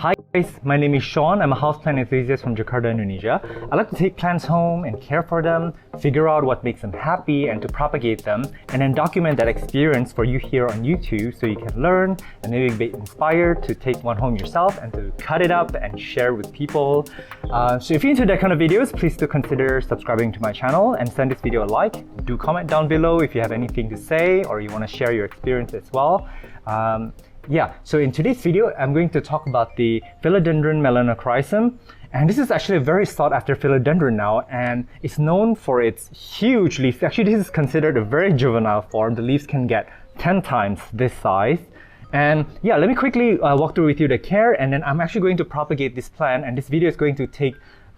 Hi guys, my name is Sean. I'm a houseplant enthusiast from Jakarta, Indonesia. I like to take plants home and care for them, figure out what makes them happy and to propagate them, and then document that experience for you here on YouTube so you can learn and maybe be inspired to take one home yourself and to cut it up and share with people. So if you're into that kind of videos, please do consider subscribing to my channel and send this video a like. Do comment down below if you have anything to say or you want to share your experience as well. So in today's video, I'm going to talk about the Philodendron melanochrysum. And this is actually a very sought after philodendron now, and it's known for its huge leaves. Actually, this is considered a very juvenile form. The leaves can get 10 times this size. And yeah, let me quickly walk through with you the care, and then I'm actually going to propagate this plant, and this video is going to take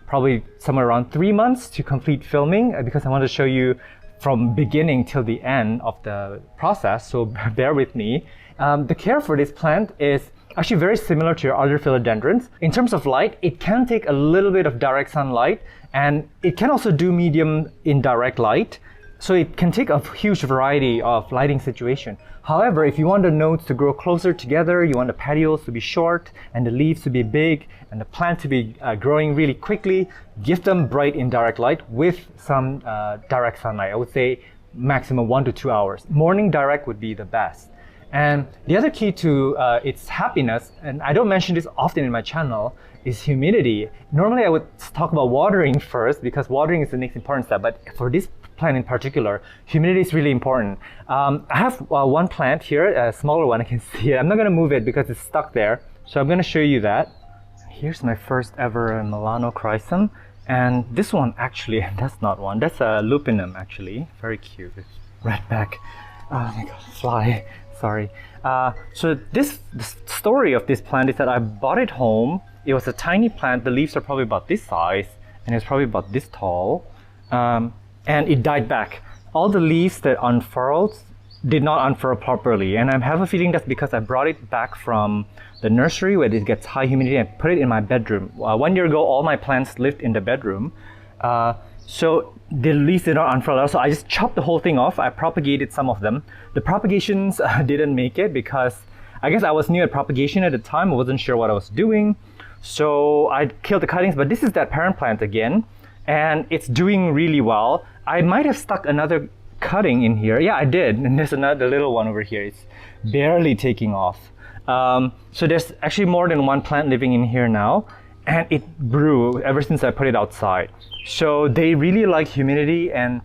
probably somewhere around 3 months to complete filming because I want to show you from beginning till the end of the process, so bear with me. The care for this plant is actually very similar to your other philodendrons. In terms of light, it can take a little bit of direct sunlight, and it can also do medium indirect light. So it can take a huge variety of lighting situation. However, if you want the nodes to grow closer together, you want the petioles to be short and the leaves to be big and the plant to be growing really quickly, give them bright indirect light with some direct sunlight. I would say maximum 1 to 2 hours. Morning direct would be the best. And the other key to its happiness, and I don't mention this often in my channel, is humidity. Normally I would talk about watering first because watering is the next important step, but for this plant in particular, humidity is really important. I have one plant here, a smaller one, I can see it. I'm not going to move it because it's stuck there, so I'm going to show you that. Here's my first ever melanochrysum, and this one actually, that's not one, that's a lupinum actually, very cute, it's right back. Oh my god, fly. Sorry. So the story of this plant is that I bought it home. It was a tiny plant. The leaves are probably about this size, and it's probably about this tall. And it died back. All the leaves that unfurled did not unfurl properly, and I have a feeling that's because I brought it back from the nursery where it gets high humidity and put it in my bedroom. 1 year ago, all my plants lived in the bedroom. So the leaves did not unfurl, so I just chopped the whole thing off. I propagated some of them. The propagations didn't make it because I guess I was new at propagation at the time. I wasn't sure what I was doing. So I killed the cuttings, but this is that parent plant again, and it's doing really well. I might have stuck another cutting in here. Yeah, I did. And there's another little one over here. It's barely taking off. So there's actually more than one plant living in here now, and it grew ever since I put it outside. So they really like humidity, and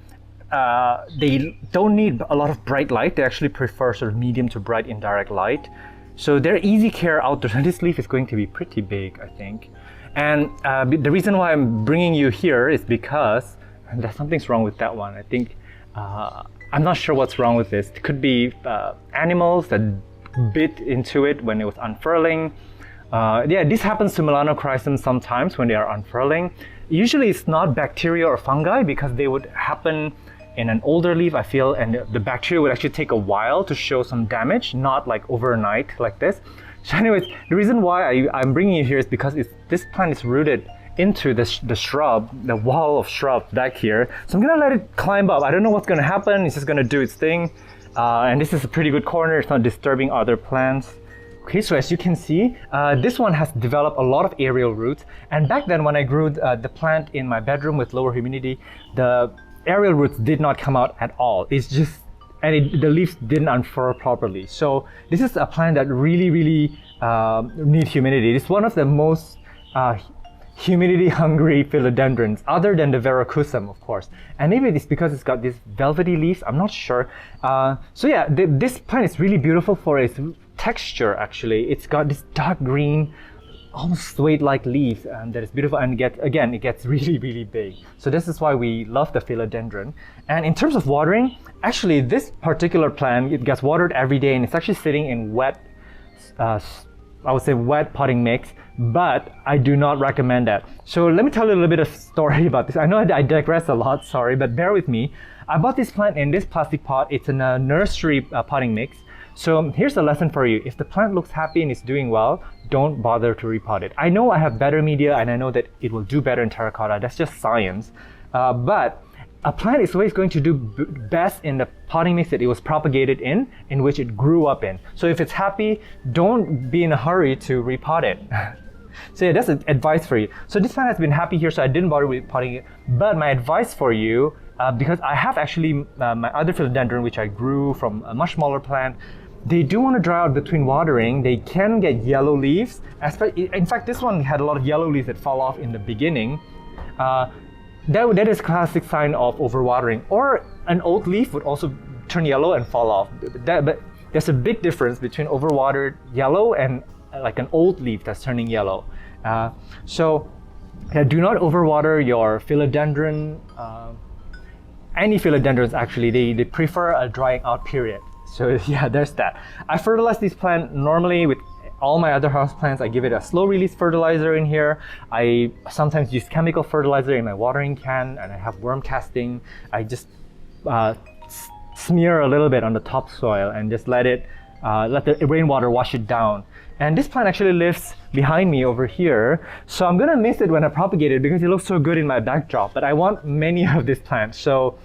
they don't need a lot of bright light. They actually prefer sort of medium to bright indirect light. So they're easy care outdoors. This leaf is going to be pretty big, I think. And the reason why I'm bringing you here is because something's wrong with that one. I think, I'm not sure what's wrong with this. It could be animals that bit into it when it was unfurling. Yeah, this happens to melanochrysum sometimes when they are unfurling. Usually it's not bacteria or fungi because they would happen in an older leaf, I feel, and the bacteria would actually take a while to show some damage, not like overnight like this. So anyways, the reason why I'm bringing you here is because this plant is rooted into the shrub, the wall of shrub back here. So I'm gonna let it climb up. I don't know what's gonna happen. It's just gonna do its thing. And this is a pretty good corner. It's not disturbing other plants. Okay, so as you can see, this one has developed a lot of aerial roots. And back then when I grew the plant in my bedroom with lower humidity, the aerial roots did not come out at all. It's just, and the leaves didn't unfurl properly. So this is a plant that really needs humidity. It's one of the most humidity hungry philodendrons, other than the verrucosum, of course. And maybe it's because it's got these velvety leaves, I'm not sure. So yeah, this plant is really beautiful for its texture actually. It's got this dark green, almost suede-like leaves that is beautiful, and it gets really big. So this is why we love the philodendron. And in terms of watering, actually this particular plant, it gets watered every day, and it's actually sitting in wet, I would say wet potting mix, but I do not recommend that. So let me tell you a little bit of story about this. I know I digress a lot, sorry, but bear with me. I bought this plant in this plastic pot. It's in a nursery potting mix. So here's a lesson for you. If the plant looks happy and is doing well, don't bother to repot it. I know I have better media and I know that it will do better in terracotta. That's just science. But a plant is always going to do best in the potting mix that it was propagated in which it grew up in. So if it's happy, don't be in a hurry to repot it. So yeah, that's an advice for you. So this plant has been happy here, so I didn't bother with potting it. But my advice for you, because I have actually my other philodendron, which I grew from a much smaller plant, they do want to dry out between watering. They can get yellow leaves. In fact, this one had a lot of yellow leaves that fall off in the beginning. That is a classic sign of overwatering. Or an old leaf would also turn yellow and fall off. But there's a big difference between overwatered yellow and like an old leaf that's turning yellow. So do not overwater your philodendron. Any philodendrons actually, they prefer a drying out period. So yeah, there's that. I fertilize this plant normally with all my other house plants. I give it a slow release fertilizer in here. I sometimes use chemical fertilizer in my watering can, and I have worm casting. I just smear a little bit on the topsoil and just let the rainwater wash it down. And this plant actually lives behind me over here. So I'm gonna miss it when I propagate it because it looks so good in my backdrop, but I want many of this plant. So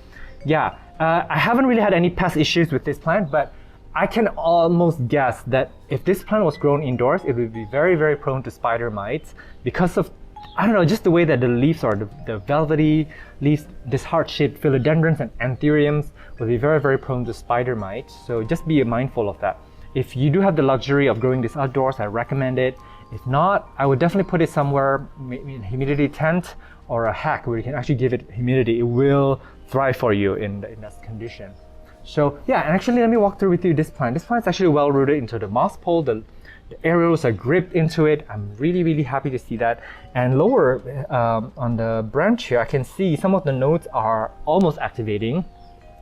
yeah, I haven't really had any pest issues with this plant, but I can almost guess that if this plant was grown indoors, it would be very, very prone to spider mites because of, I don't know, just the way that the leaves are, the velvety leaves, this heart-shaped philodendrons and anthuriums will be very, very prone to spider mites. So just be mindful of that. If you do have the luxury of growing this outdoors, I recommend it. If not, I would definitely put it somewhere, maybe in a humidity tent or a hack where you can actually give it humidity. It will thrive for you in that condition. So yeah, and actually let me walk through with you this plant. This plant is actually well rooted into the moss pole. The aerials are gripped into it. I'm really, really happy to see that. And lower on the branch here, I can see some of the nodes are almost activating.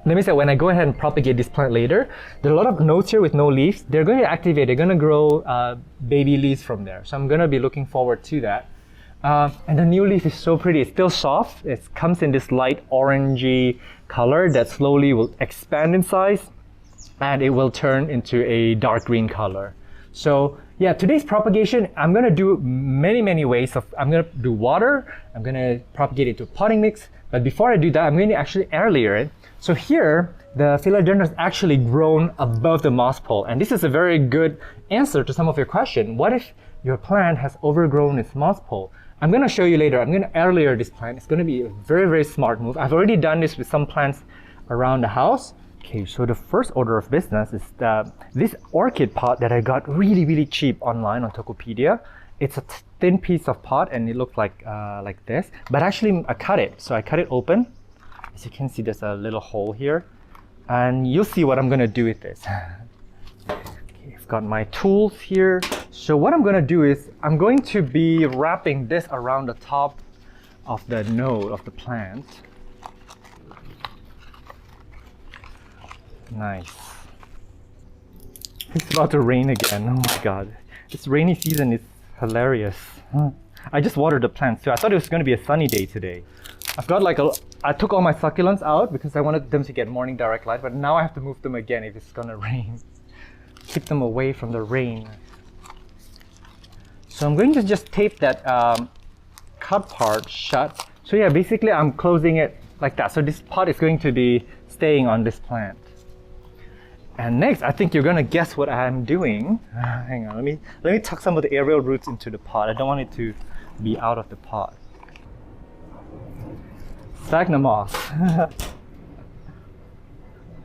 That means that when I go ahead and propagate this plant later, there are a lot of nodes here with no leaves. They're going to activate, they're going to grow baby leaves from there. So I'm going to be looking forward to that. And the new leaf is so pretty. It's still soft. It comes in this light orangey color that slowly will expand in size and it will turn into a dark green color. So yeah, today's propagation, I'm going to do many ways. I'm going to do water. I'm going to propagate it to a potting mix. But before I do that, I'm going to actually air layer it. So here, the philodendron is actually grown above the moss pole. And this is a very good answer to some of your question. What if your plant has overgrown its moss pole? I'm going to show you later. I'm going to air layer this plant. It's going to be a very, very smart move. I've already done this with some plants around the house. Okay, so the first order of business is this orchid pot that I got really, really cheap online on Tokopedia. It's a thin piece of pot and it looks like this. But actually, I cut it. So I cut it open. As you can see, there's a little hole here. And you'll see what I'm going to do with this. I've got my tools here. So what I'm going to do is I'm going to be wrapping this around the top of the node of the plant. Nice. It's about to rain again. Oh my god. This rainy season is hilarious. I just watered the plants too. I thought it was going to be a sunny day today. I've got I took all my succulents out because I wanted them to get morning direct light, but now I have to move them again if it's going to rain. Keep them away from the rain. So I'm going to just tape that cut part shut. So yeah, basically I'm closing it like that. So this pot is going to be staying on this plant. And next, I think you're gonna guess what I'm doing. Hang on, let me tuck some of the aerial roots into the pot. I don't want it to be out of the pot. Sphagnum moss.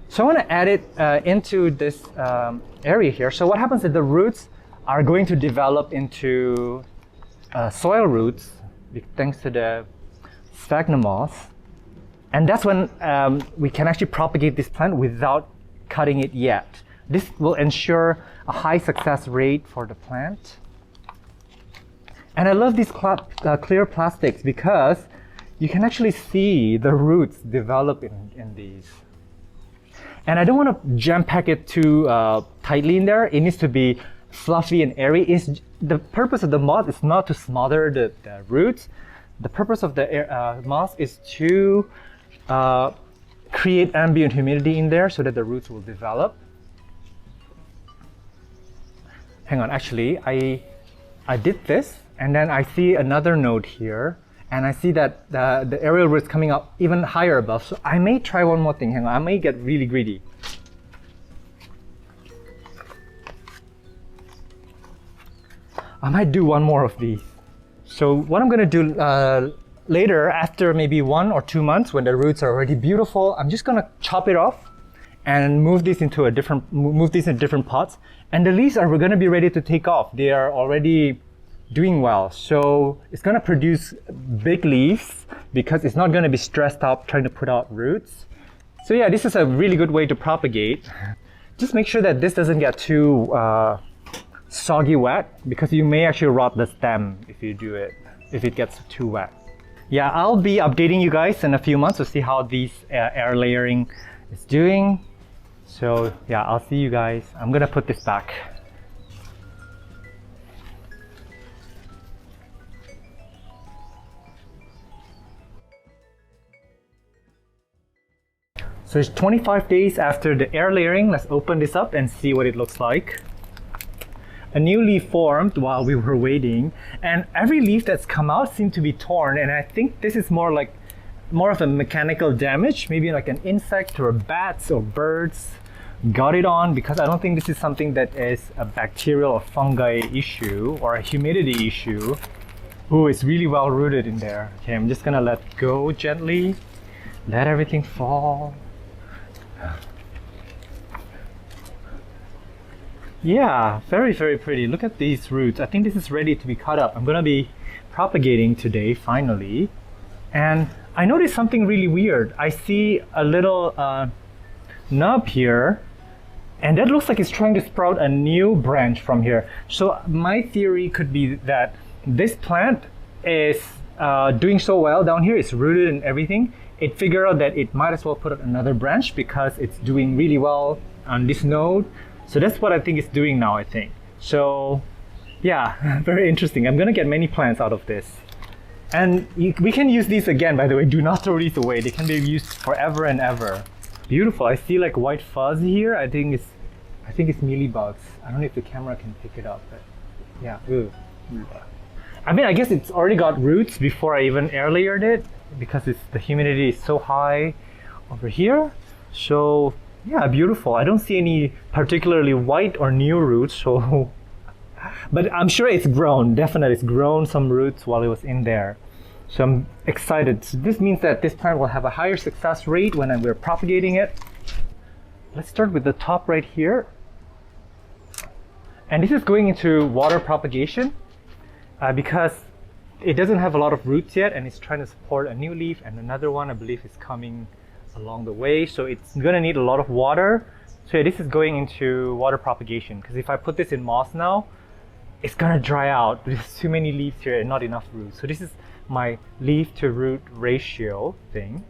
So I want to add it into this area here. So what happens is the roots are going to develop into soil roots thanks to the sphagnum moss. And that's when we can actually propagate this plant without cutting it yet. This will ensure a high success rate for the plant. And I love these clear plastics because you can actually see the roots develop in these. And I don't want to jam pack it too tightly in there. It needs to be fluffy and airy. The purpose of the moss is not to smother the roots. The purpose of the moss is to create ambient humidity in there so that the roots will develop. Hang on, actually, I did this and then I see another node here and I see that the aerial roots coming up even higher above. So I may try one more thing. Hang on, I may get really greedy. I might do one more of these. So what I'm gonna do later, after maybe 1 or 2 months, when the roots are already beautiful, I'm just gonna chop it off and move these into different pots. And the leaves are gonna be ready to take off. They are already doing well. So it's gonna produce big leaves because it's not gonna be stressed out trying to put out roots. So yeah, this is a really good way to propagate. Just make sure that this doesn't get too soggy wet, because you may actually rot the stem if it gets too wet. Yeah, I'll be updating you guys in a few months to see how these air layering is doing. So yeah, I'll see you guys. I'm gonna put this back. So it's 25 days after the air layering. Let's open this up and see what it looks like. A new leaf formed while we were waiting, and every leaf that's come out seemed to be torn, and I think this is more of a mechanical damage, maybe like an insect or bats or birds got it on, because I don't think this is something that is a bacterial or fungi issue or a humidity issue. Ooh, it's really well rooted in there. Okay, I'm just gonna let go gently, let everything fall. Yeah, very, very pretty. Look at these roots. I think this is ready to be cut up. I'm gonna be propagating today, finally. And I noticed something really weird. I see a little nub here, and that looks like it's trying to sprout a new branch from here. So my theory could be that this plant is doing so well down here. It's rooted and everything. It figured out that it might as well put out another branch because it's doing really well on this node. So that's what I think it's doing now, I think. So yeah, very interesting. I'm gonna get many plants out of this. And we can use these again, by the way. Do not throw these away. They can be used forever and ever. Beautiful. I see like white fuzz here. I think it's mealybugs. I don't know if the camera can pick it up, but yeah. Ooh. I mean, I guess it's already got roots before I even air layered it, because the humidity is so high over here. So yeah, beautiful. I don't see any particularly white or new roots, so but I'm sure it's grown. Definitely it's grown some roots while it was in there. So I'm excited. So this means that this plant will have a higher success rate when we're propagating it. Let's start with the top right here. And this is going into water propagation because it doesn't have a lot of roots yet, and it's trying to support a new leaf, and another one I believe is coming along the way, so it's gonna need a lot of water. So yeah, this is going into water propagation, because if I put this in moss now, it's gonna dry out. There's too many leaves here and not enough roots. So this is my leaf to root ratio thing.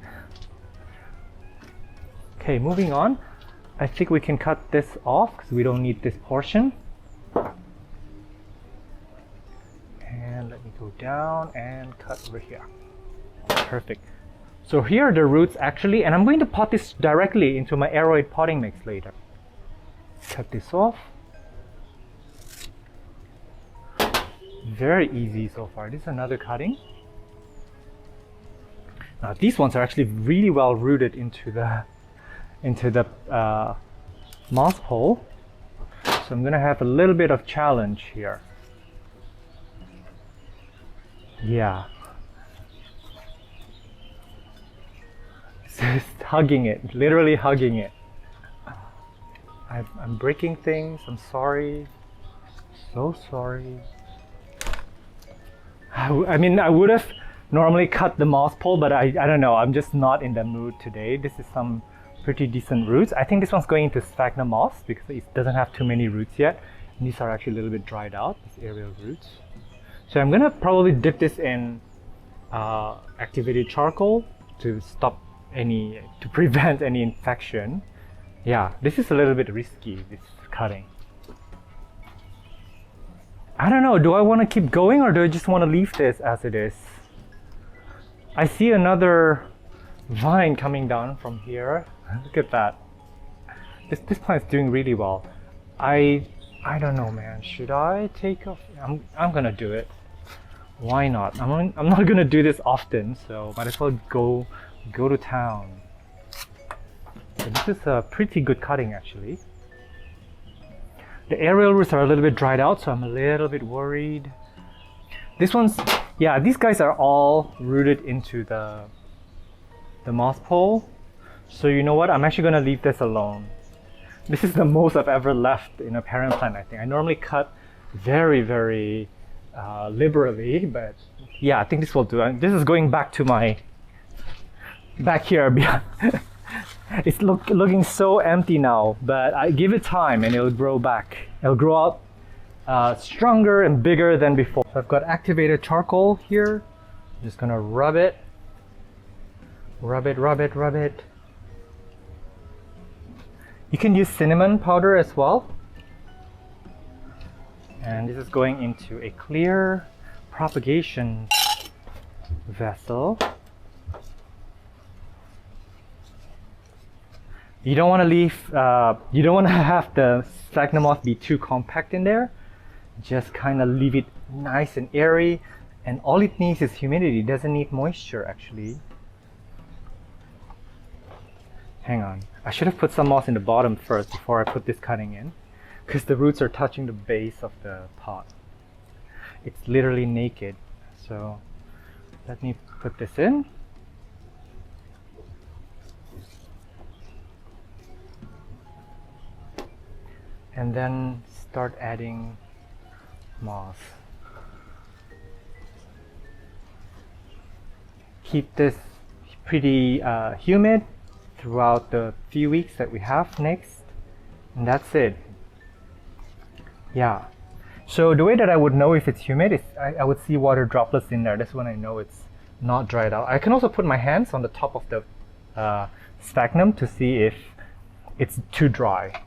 Okay, moving on. I think we can cut this off because we don't need this portion. And let me go down and cut over here. Perfect. So here are the roots actually, and I'm going to pot this directly into my aeroid potting mix later. Cut this off. Very easy so far. This is another cutting. Now these ones are actually really well rooted into the moss hole. So I'm gonna have a little bit of challenge here. Yeah. Just hugging it, literally hugging it. I'm breaking things. I'm sorry. So sorry. I mean, I would have normally cut the moss pole, but I don't know. I'm just not in the mood today. This is some pretty decent roots. I think this one's going into sphagnum moss because it doesn't have too many roots yet. And these are actually a little bit dried out, these aerial roots. So I'm gonna probably dip this in activated charcoal to prevent any infection. Yeah, this is a little bit risky, this cutting. I don't know, do I want to keep going or do I just want to leave this as it is? I see another vine coming down from here. Look at that. This plant's doing really well. I don't know, man. Should I take off? I'm gonna do it. Why not? I'm not gonna do this often, so might as well go to town. So this is a pretty good cutting actually. The aerial roots are a little bit dried out, so I'm a little bit worried. This one's Yeah, these guys are all rooted into the moss pole. So you know what? I'm actually gonna leave this alone. This is the most I've ever left in a parent plant, I think. I normally cut very, very liberally, but yeah, I think this will do. And this is going back to my back here. It's looking so empty now, but I give it time and it'll grow back. It'll grow up stronger and bigger than before. So I've got activated charcoal here. I'm just gonna rub it. Rub it, rub it, rub it. You can use cinnamon powder as well. And this is going into a clear propagation vessel. You don't want to leave, you don't want to have the sphagnum moss be too compact in there. Just kind of leave it nice and airy. And all it needs is humidity. It doesn't need moisture actually. Hang on. I should have put some moss in the bottom first before I put this cutting in, because the roots are touching the base of the pot. It's literally naked. So let me put this in. And then start adding moss. Keep this pretty humid throughout the few weeks that we have next, and that's it. Yeah, so the way that I would know if it's humid is I would see water droplets in there. That's when I know it's not dried out. I can also put my hands on the top of the sphagnum to see if it's too dry.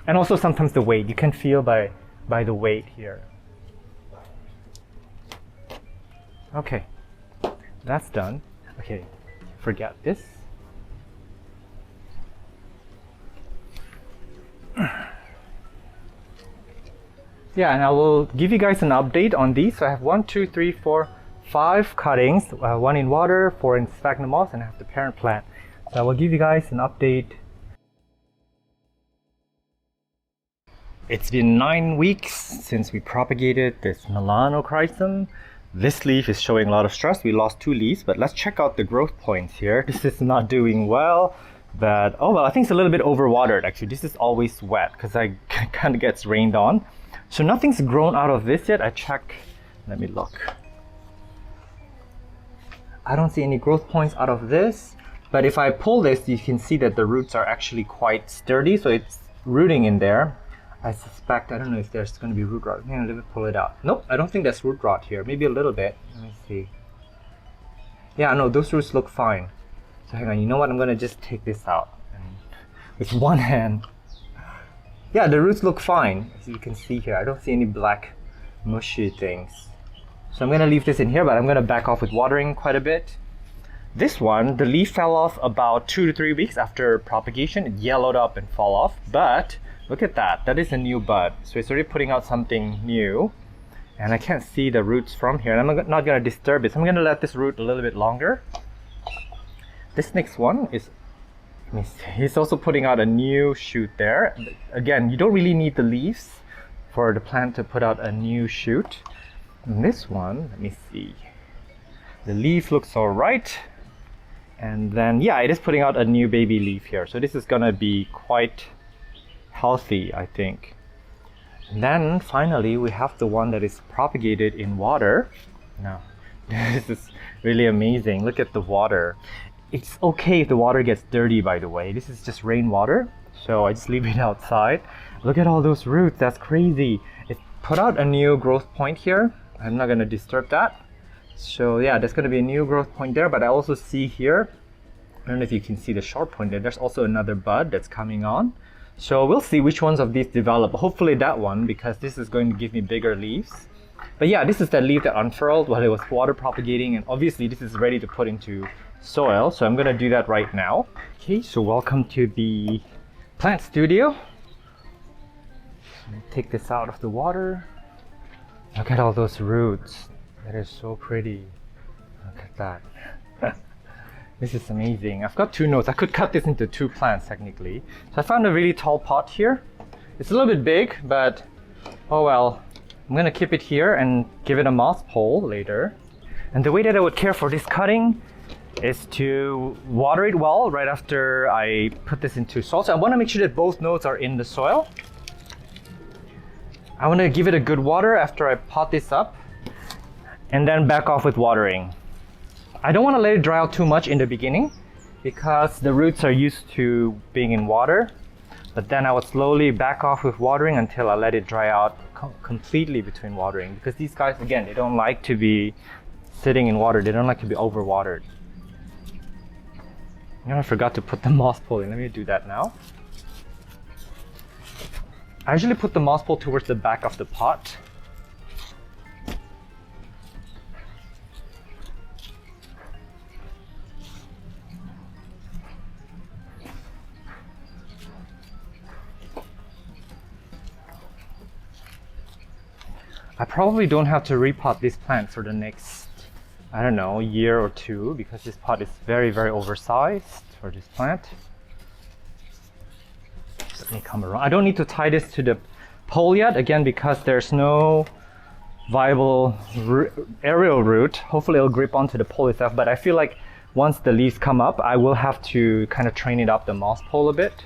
And also sometimes the weight, you can feel by the weight here. Okay, that's done. Okay, forget this. Yeah, and I will give you guys an update on these. So I have 1, 2, 3, 4, 5 cuttings, 1 in water, 4 in sphagnum moss, and I have the parent plant. So I will give you guys an update. It's been 9 weeks since we propagated this melanochrysum. This leaf is showing a lot of stress. We lost 2 leaves, but let's check out the growth points here. This is not doing well, but oh well, I think it's a little bit overwatered actually. This is always wet because I kind of gets rained on. So nothing's grown out of this yet. I check, let me look. I don't see any growth points out of this, but if I pull this, you can see that the roots are actually quite sturdy, so it's rooting in there. I suspect, I don't know if there's going to be root rot. Let me pull it out. Nope, I don't think there's root rot here. Maybe a little bit. Let me see. Yeah, no, those roots look fine. So hang on, you know what? I'm going to just take this out. And with one hand. Yeah, the roots look fine, as you can see here. I don't see any black mushy things. So I'm going to leave this in here, but I'm going to back off with watering quite a bit. This one, the leaf fell off about 2 to 3 weeks after propagation. It yellowed up and fell off, but look at that. That is a new bud. So it's already putting out something new. And I can't see the roots from here. And I'm not going to disturb it. So I'm going to let this root a little bit longer. This next one is, he's also putting out a new shoot there. Again, you don't really need the leaves for the plant to put out a new shoot. And this one, let me see. The leaf looks all right. And then, yeah, it is putting out a new baby leaf here. So this is going to be quite healthy, I think. And then finally we have the one that is propagated in water. Now this is really amazing. Look at the water. It's okay if the water gets dirty, by the way. This is just rainwater, so I just leave it outside. Look at all those roots. That's crazy. It put out a new growth point here. I'm not going to disturb that. So yeah, there's going to be a new growth point there, but I also see here, I don't know if you can see the sharp point there, there's also another bud that's coming on. So we'll see which ones of these develop. Hopefully that one, because this is going to give me bigger leaves. But yeah, this is that leaf that unfurled while it was water propagating, and obviously this is ready to put into soil, so I'm going to do that right now. Okay, so welcome to the plant studio. Take this out of the water. Look at all those roots. That is so pretty. Look at that. This is amazing. I've got 2 nodes. I could cut this into 2 plants technically. So I found a really tall pot here. It's a little bit big, but oh well. I'm gonna keep it here and give it a moss pole later. And the way that I would care for this cutting is to water it well right after I put this into soil. So I want to make sure that both nodes are in the soil. I want to give it a good water after I pot this up and then back off with watering. I don't want to let it dry out too much in the beginning because the roots are used to being in water, but then I would slowly back off with watering until I let it dry out completely between watering, because these guys, again, they don't like to be sitting in water. They don't like to be overwatered. I forgot to put the moss pole in. Let me do that now. I usually put the moss pole towards the back of the pot. I probably don't have to repot this plant for the next, I don't know, year or two, because this pot is very, very oversized for this plant. Let me come around. I don't need to tie this to the pole yet, again, because there's no viable aerial root. Hopefully it'll grip onto the pole itself, but I feel like once the leaves come up, I will have to kind of train it up the moss pole a bit.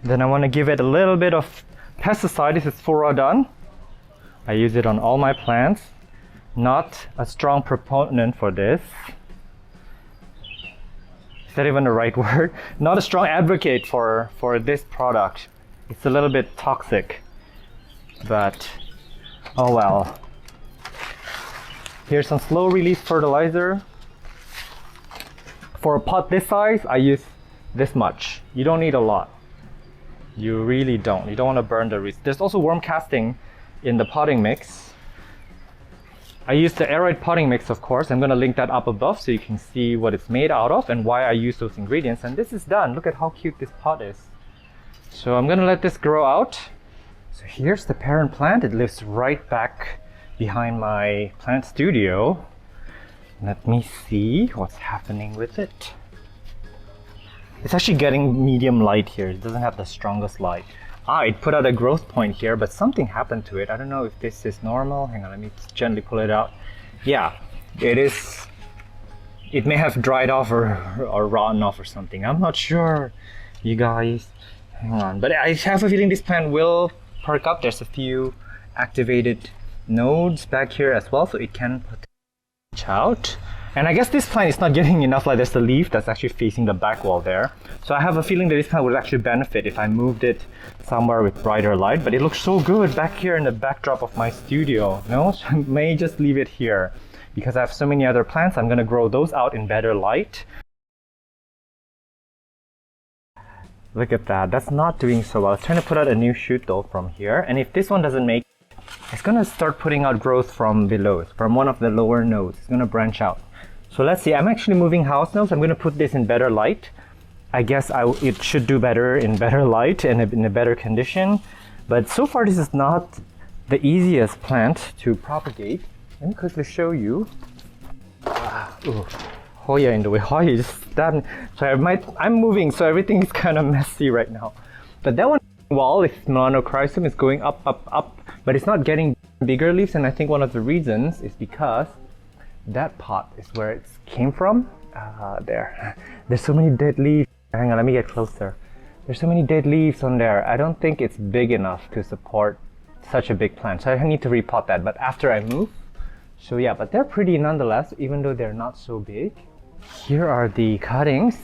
Then I want to give it a little bit of pesticide. This is Philodendron. I use it on all my plants. Not a strong proponent for this. Is that even the right word? Not a strong advocate for this product. It's a little bit toxic, but oh well. Here's some slow release fertilizer. For a pot this size, I use this much. You don't need a lot. You really don't. You don't want to burn the roots. There's also worm casting in the potting mix. I use the aeroid potting mix, of course. I'm going to link that up above so you can see what it's made out of and why I use those ingredients. And this is done. Look at how cute this pot is. So I'm going to let this grow out. So here's the parent plant. It lives right back behind my plant studio. Let me see what's happening with it. It's actually getting medium light here. It doesn't have the strongest light. It put out a growth point here, but something happened to it. I don't know if this is normal. Hang on, let me gently pull it out. Yeah, it is. It may have dried off or rotten off or something. I'm not sure, you guys. Hang on, but I have a feeling this plant will perk up. There's a few activated nodes back here as well, so it can potentially out. And I guess this plant is not getting enough light. There's the leaf that's actually facing the back wall there. So I have a feeling that this plant would actually benefit if I moved it somewhere with brighter light. But it looks so good back here in the backdrop of my studio. No, so I may just leave it here because I have so many other plants. I'm going to grow those out in better light. Look at that. That's not doing so well. I was trying to put out a new shoot though from here. And if this one doesn't make it, it's going to start putting out growth from below, from one of the lower nodes. It's going to branch out. So let's see, I'm actually moving house nodes. I'm going to put this in better light. I guess it should do better in better light and in a better condition. But so far this is not the easiest plant to propagate. Let me quickly show you. Hoya in the way. Hoya just stabbed me. So I'm moving, so everything is kind of messy right now. But that one wall, is melanochrysum, is going up, up, up. But it's not getting bigger leaves, and I think one of the reasons is because that pot is where it came from. There. There's so many dead leaves. Hang on, let me get closer. There's so many dead leaves on there. I don't think it's big enough to support such a big plant. So I need to repot that, but after I move. So yeah, but they're pretty nonetheless, even though they're not so big. Here are the cuttings.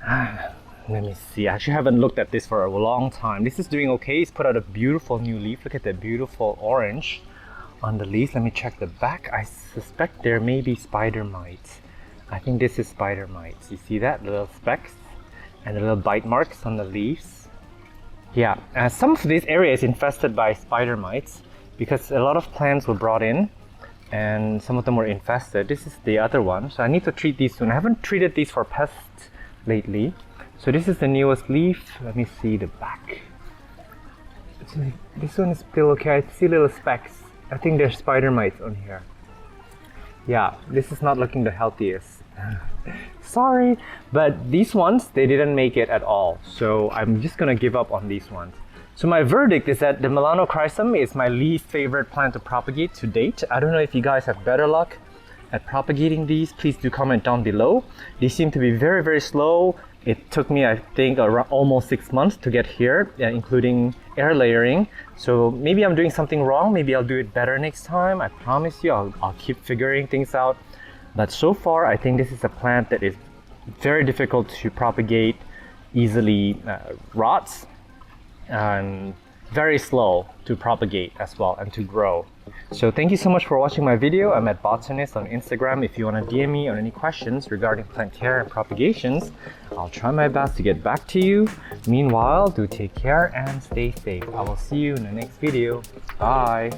Let me see. I actually haven't looked at this for a long time. This is doing okay. It's put out a beautiful new leaf. Look at that beautiful orange on the leaves. Let me check the back. I suspect there may be spider mites. I think this is spider mites. You see that? Little specks and the little bite marks on the leaves. Yeah, some of this area is infested by spider mites because a lot of plants were brought in and some of them were infested. This is the other one. So I need to treat these soon. I haven't treated these for pests lately. So this is the newest leaf. Let me see the back. This one is still okay. I see little specks. I think there's spider mites on here. Yeah, this is not looking the healthiest. Sorry, but these ones, they didn't make it at all. So I'm just gonna give up on these ones. So my verdict is that the melanochrysum is my least favorite plant to propagate to date. I don't know if you guys have better luck at propagating these. Please do comment down below. They seem to be very, very slow. It took me, I think, around almost 6 months to get here, including air layering. So maybe I'm doing something wrong. Maybe I'll do it better next time. I promise you, I'll keep figuring things out. But so far, I think this is a plant that is very difficult to propagate, easily rots, and very slow to propagate as well and to grow. So thank you so much for watching my video. I'm at Botanist on Instagram. If you want to DM me on any questions regarding plant care and propagations, I'll try my best to get back to you. Meanwhile, do take care and stay safe. I will see you in the next video. Bye!